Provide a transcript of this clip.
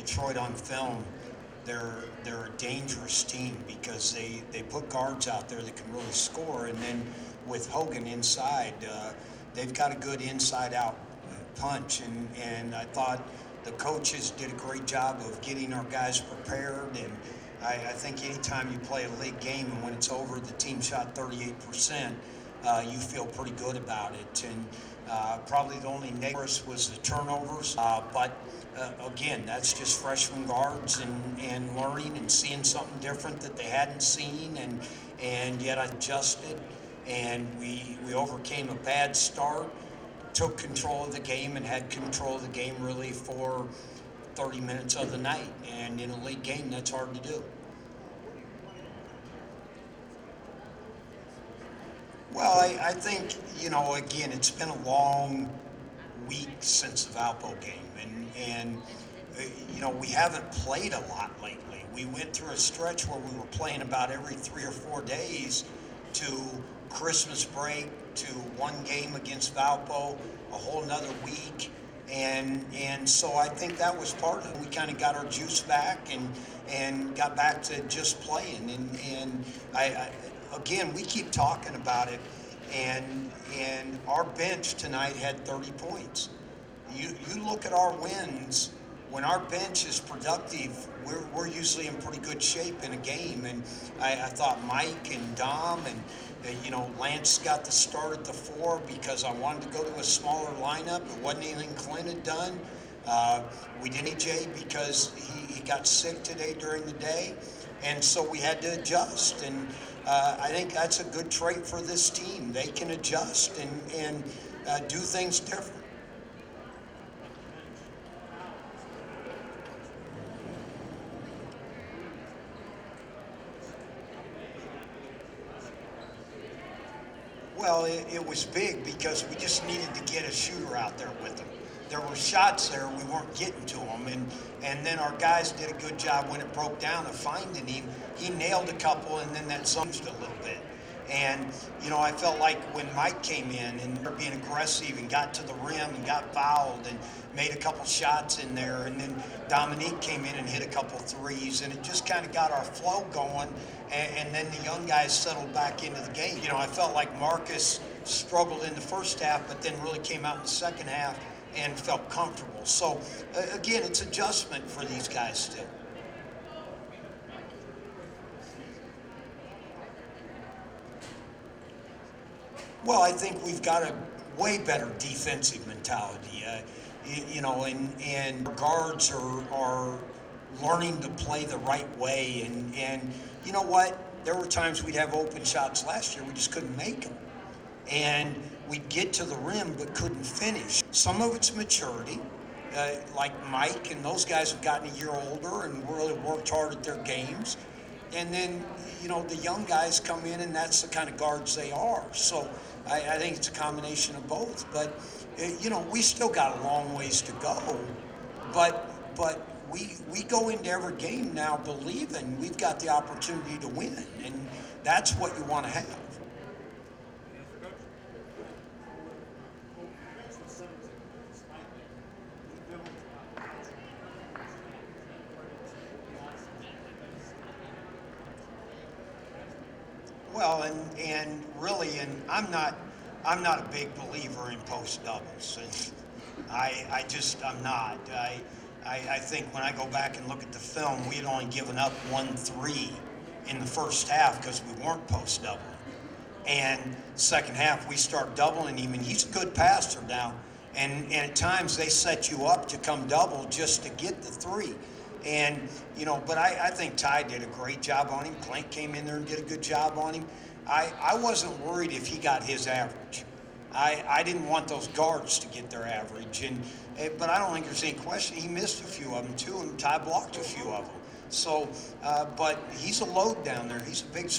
Detroit on film, they're a dangerous team because they put guards out there that can really score, and then with Hogan inside, they've got a good inside-out punch, and I thought the coaches did a great job of getting our guys prepared, and I think anytime you play a league game and when it's over, the team shot 38%, you feel pretty good about it. And probably the only negative was the turnovers, but again, that's just freshman guards and learning and seeing something different that they hadn't seen, and yet adjusted, and we overcame a bad start, took control of the game, and had control of the game really for 30 minutes of the night. And in a league game, that's hard to do. Well, I think, again, it's been a long week since the Valpo game, and we haven't played a lot lately. We went through a stretch where we were playing about every 3 or 4 days to Christmas break to one game against Valpo, a whole nother week, and so I think that was part of it. We kind of got our juice back and got back to just playing, and I again, we keep talking about it, and our bench tonight had 30 points. You look at our wins, when our bench is productive, we're usually in pretty good shape in a game. And I thought Mike and Dom and Lance got the start at the 4 because I wanted to go to a smaller lineup. It wasn't anything Clint had done. We didn't EJ because he got sick today during the day, and so we had to adjust. And I think that's a good trait for this team. They can adjust and do things different. Well, it was big because we just needed to get a shooter out there with them. There were shots there, we weren't getting to them, and then our guys did a good job when it broke down of finding him. He nailed a couple, and then that changed a little bit. And, I felt like when Mike came in and they're being aggressive and got to the rim and got fouled and made a couple shots in there, and then Dominique came in and hit a couple threes, and it just kind of got our flow going, and then the young guys settled back into the game. I felt like Marcus struggled in the first half, but then really came out in the second half and felt comfortable. So, again, it's adjustment for these guys still. Well, I think we've got a way better defensive mentality, and guards are learning to play the right way. And you know what? There were times we'd have open shots last year, we just couldn't make them. And we'd get to the rim but couldn't finish. Some of it's maturity, like Mike and those guys have gotten a year older and really worked hard at their games. And then, the young guys come in, and that's the kind of guards they are. So I think it's a combination of both. But, we still got a long ways to go. But we go into every game now believing we've got the opportunity to win. And that's what you want to have. Well, and really, and I'm not a big believer in post doubles, and I'm not. I think when I go back and look at the film, we had only given up 1 3 in the first half because we weren't post doubling. And second half, we start doubling him, and he's a good passer now. And at times they set you up to come double just to get the 3. And, but I think Ty did a great job on him. Clint came in there and did a good job on him. I wasn't worried if he got his average. I didn't want those guards to get their average. But I don't think there's any question. He missed a few of them, too, and Ty blocked a few of them. So, but he's a load down there. He's a big